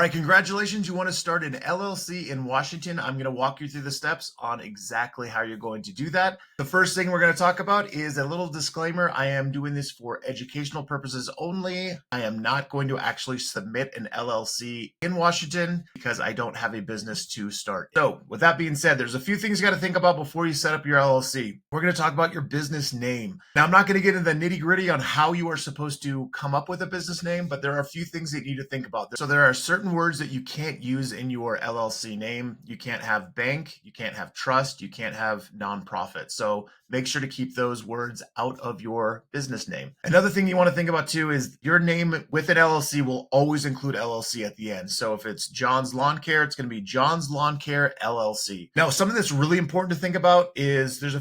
All right, congratulations. You want to start an LLC in Washington. I'm going to walk you through the steps on exactly how you're going to do that. The first thing we're going to talk about is a little disclaimer. I am doing this for educational purposes only. I am not going to actually submit an LLC in Washington because I don't have a business to start. So with that being said, there's a few things you got to think about before you set up your LLC. We're going to talk about your business name. Now, I'm not going to get into the nitty gritty on how you are supposed to come up with a business name, but there are a few things that you need to think about. So there are certain words that you can't use in your LLC name. You can't have bank, you can't have trust, you can't have nonprofit. So make sure to keep those words out of your business name. Another thing you want to think about too is your name with an LLC will always include LLC at the end. So if it's John's Lawn Care, it's going to be John's Lawn Care LLC. Now, something that's really important to think about is there's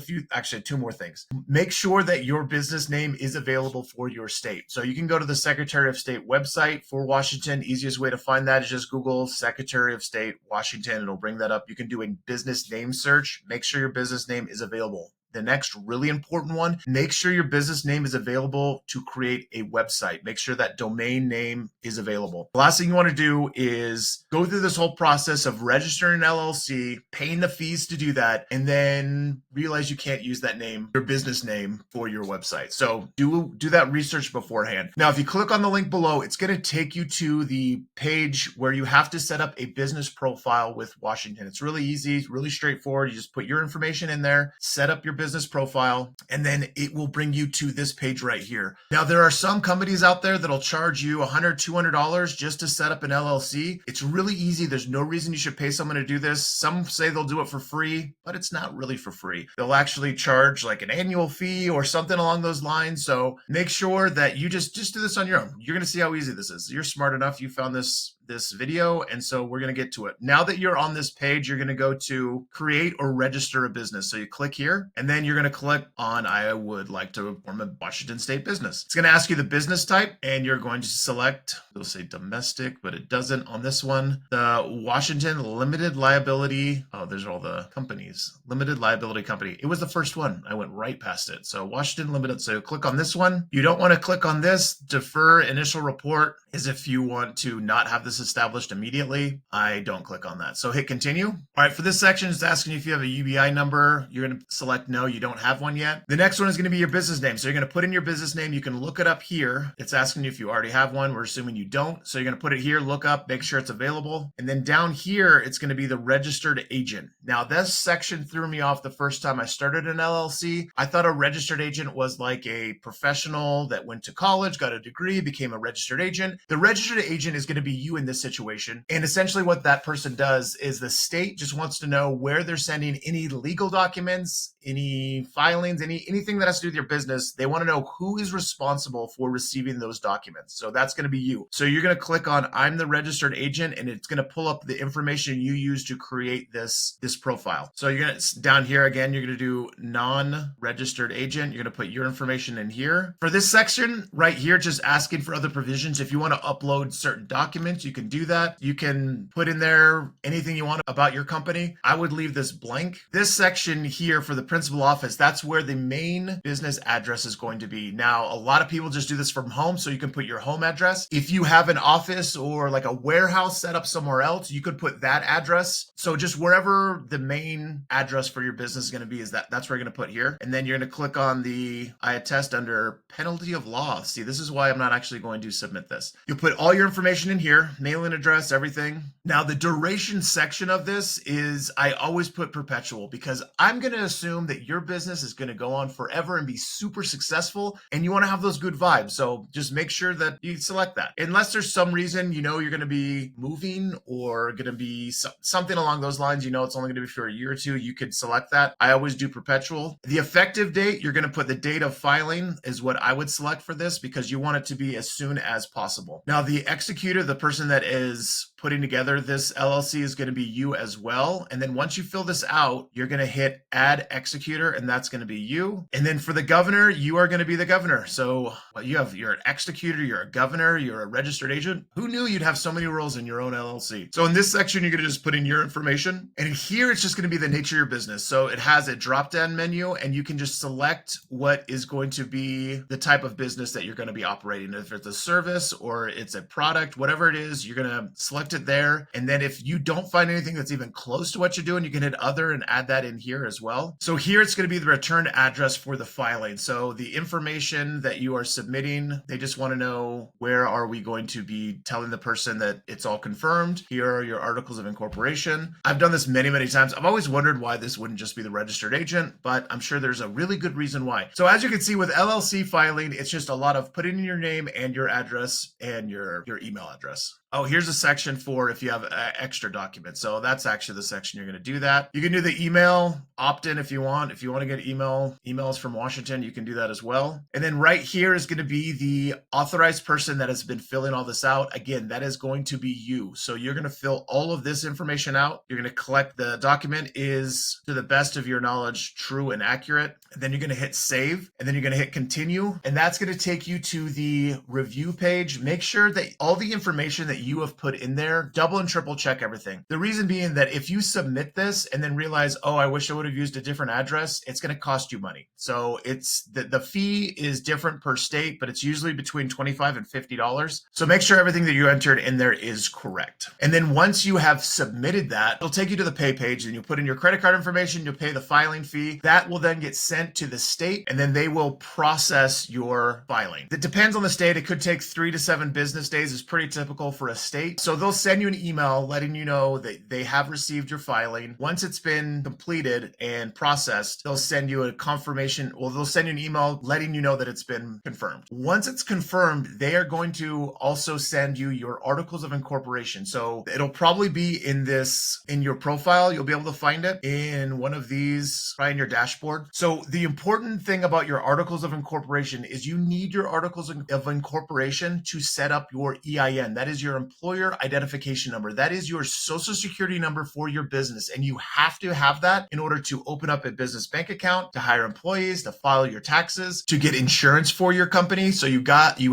two more things. Make sure that your business name is available for your state. So you can go to the Secretary of State website for Washington. Easiest way to find that is just Google Secretary of State, Washington. It'll bring that up. You can do a business name search. Make sure your business name is available. The next really important one, make sure your business name is available to create a website. Make sure that domain name is available. The last thing you want to do is go through this whole process of registering an LLC, paying the fees to do that, and then realize you can't use that name, your business name, for your website. So do that research beforehand. Now, if you click on the link below, it's going to take you to the page where you have to set up a business profile with Washington. It's really easy, really straightforward. You just put your information in there, set up your business profile, and then it will bring you to this page right here. Now, there are some companies out there that'll charge you $100, $200 just to set up an LLC. It's really easy. There's no reason you should pay someone to do this. Some say they'll do it for free, but it's not really for free. They'll actually charge like an annual fee or something along those lines. So make sure that you just do this on your own. You're going to see how easy this is. You're smart enough. You found this video, and so we're going to get to it. Now that you're on this page, you're going to go to create or register a business. So you click here, and then you're going to click on I would like to form a Washington State business. It's going to ask you the business type, and you're going to select, it'll say domestic, but it doesn't on this one. The Washington Limited Liability. Oh, there's all the companies. Limited Liability Company. It was the first one. I went right past it. So Washington Limited. So click on this one. You don't want to click on this. Defer initial report is if you want to not have this established immediately. I don't click on that. So hit continue. All right, for this section, it's asking you if you have a UBI number. You're going to select no, you don't have one yet. The next one is going to be your business name. So you're going to put in your business name. You can look it up here. It's asking you if you already have one. We're assuming you don't. So you're going to put it here, look up, make sure it's available. And then down here, it's going to be the registered agent. Now, this section threw me off the first time I started an LLC. I thought a registered agent was like a professional that went to college, got a degree, became a registered agent. The registered agent is going to be you in this situation. And essentially what that person does is the state just wants to know where they're sending any legal documents, any filings, anything that has to do with your business. They want to know who is responsible for receiving those documents. So that's going to be you. So you're going to click on I'm the registered agent, and it's going to pull up the information you use to create this profile. So you're going to, down here again, you're going to do non-registered agent. You're going to put your information in here. For this section right here, just asking for other provisions. If you want to upload certain documents, you can do that. You can put in there anything you want about your company. I would leave this blank. This section here for the principal office, that's where the main business address is going to be. Now, a lot of people just do this from home, so you can put your home address. If you have an office or like a warehouse set up somewhere else, you could put that address. So just wherever the main address for your business is going to be, that's where you're going to put here. And then you're going to click on the I attest under penalty of law. See, this is why I'm not actually going to submit this. You'll put all your information in here, mailing address, everything. Now, the duration section of this is I always put perpetual because I'm going to assume that your business is going to go on forever and be super successful, and you want to have those good vibes. So just make sure that you select that. Unless there's some reason, you're going to be moving or going to be something along those lines, it's only going to be for a year or two, you could select that. I always do perpetual. The effective date, you're going to put the date of filing is what I would select for this because you want it to be as soon as possible. Now, the executor, the person that is putting together this LLC, is going to be you as well. And then once you fill this out, you're going to hit add executor, and that's going to be you. And then for the governor, you are going to be the governor. So you're an executor, you're a governor, you're a registered agent. Who knew you'd have so many roles in your own LLC? So in this section, you're going to just put in your information. And here, it's just going to be the nature of your business. So it has a drop-down menu, and you can just select what is going to be the type of business that you're going to be operating. If it's a service or it's a product, whatever it is, you're going to select select it there. And then if you don't find anything that's even close to what you're doing, you can hit other and add that in here as well. So here it's going to be the return address for the filing. So the information that you are submitting, they just want to know, where are we going to be telling the person that it's all confirmed? Here are your articles of incorporation. I've done this many, many times. I've always wondered why this wouldn't just be the registered agent, but I'm sure there's a really good reason why. So as you can see with LLC filing, it's just a lot of putting in your name and your address and your email address. Oh, here's a section for if you have extra documents. So that's actually the section you're going to do that. You can do the email opt-in if you want. If you want to get emails from Washington, you can do that as well. And then right here is going to be the authorized person that has been filling all this out. Again, that is going to be you. So you're going to fill all of this information out. You're going to collect the document is, to the best of your knowledge, true and accurate. And then you're going to hit save, and then you're going to hit continue. And that's going to take you to the review page. Make sure that all the information that you have put in there, double and triple check everything. The reason being that if you submit this and then realize, oh, I wish I would have used a different address, it's going to cost you money. So it's the fee is different per state, but it's usually between $25 and $50. So make sure everything that you entered in there is correct. And then once you have submitted that, it'll take you to the pay page, and you put in your credit card information, you'll pay the filing fee. That will then get sent to the state, and then they will process your filing. It depends on the state. It could take 3 to 7 business days. It's pretty typical for a state. So they'll send you an email letting you know that they have received your filing. Once it's been completed and processed, they'll send you a confirmation. Well, they'll send you an email letting you know that it's been confirmed. Once it's confirmed, they are going to also send you your articles of incorporation. So it'll probably be in your profile. You'll be able to find it in one of these, right in your dashboard. So the important thing about your articles of incorporation is you need your articles of incorporation to set up your EIN. That is your employer identification number. That is your social security number for your business. And you have to have that in order to open up a business bank account, to hire employees, to file your taxes, to get insurance for your company. So you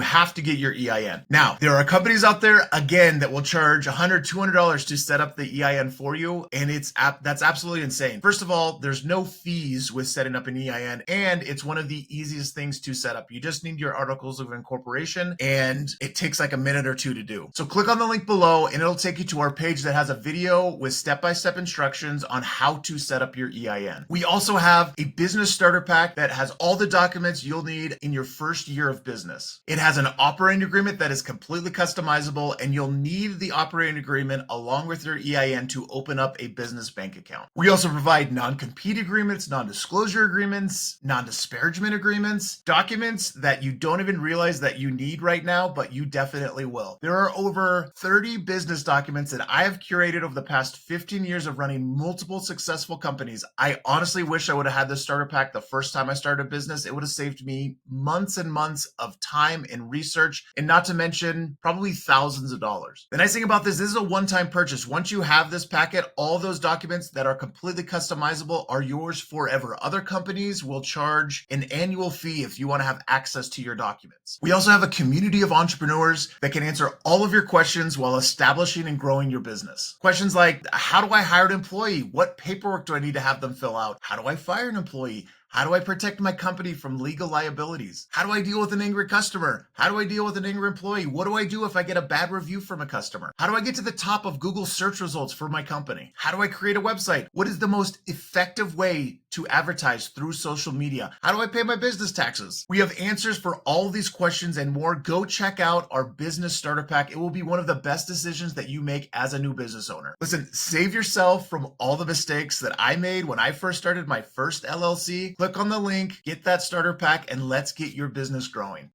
have to get your EIN. Now, there are companies out there, again, that will charge $100, $200 to set up the EIN for you. And that's absolutely insane. First of all, there's no fees with setting up an EIN, and it's one of the easiest things to set up. You just need your articles of incorporation, and it takes like a minute or two to do. So click on the link below, and it'll take you to our page that has a video with step-by-step instructions on how to set up your EIN. We also have a business starter pack that has all the documents you'll need in your first year of business. It has an operating agreement that is completely customizable, and you'll need the operating agreement along with your EIN to open up a business bank account. We also provide non-compete agreements, non-disclosure agreements, non-disparagement agreements, documents that you don't even realize that you need right now, but you definitely will. There are over 30 business documents that I have curated over the past 15 years of running multiple successful companies. I honestly wish I would have had this starter pack the first time I started a business. It would have saved me months and months of time and research, and not to mention probably thousands of dollars. The nice thing about this is a one-time purchase. Once you have this packet, all those documents that are completely customizable are yours forever. Other companies will charge an annual fee if you want to have access to your documents. We also have a community of entrepreneurs that can answer all of your questions while establishing and growing your business. Questions like, how do I hire an employee? What paperwork do I need to have them fill out? How do I fire an employee? How do I protect my company from legal liabilities? How do I deal with an angry customer? How do I deal with an angry employee? What do I do if I get a bad review from a customer? How do I get to the top of Google search results for my company? How do I create a website? What is the most effective way to advertise through social media? How do I pay my business taxes? We have answers for all these questions and more. Go check out our business starter pack. It will be one of the best decisions that you make as a new business owner. Listen, save yourself from all the mistakes that I made when I first started my first LLC. Click on the link, get that starter pack, and let's get your business growing.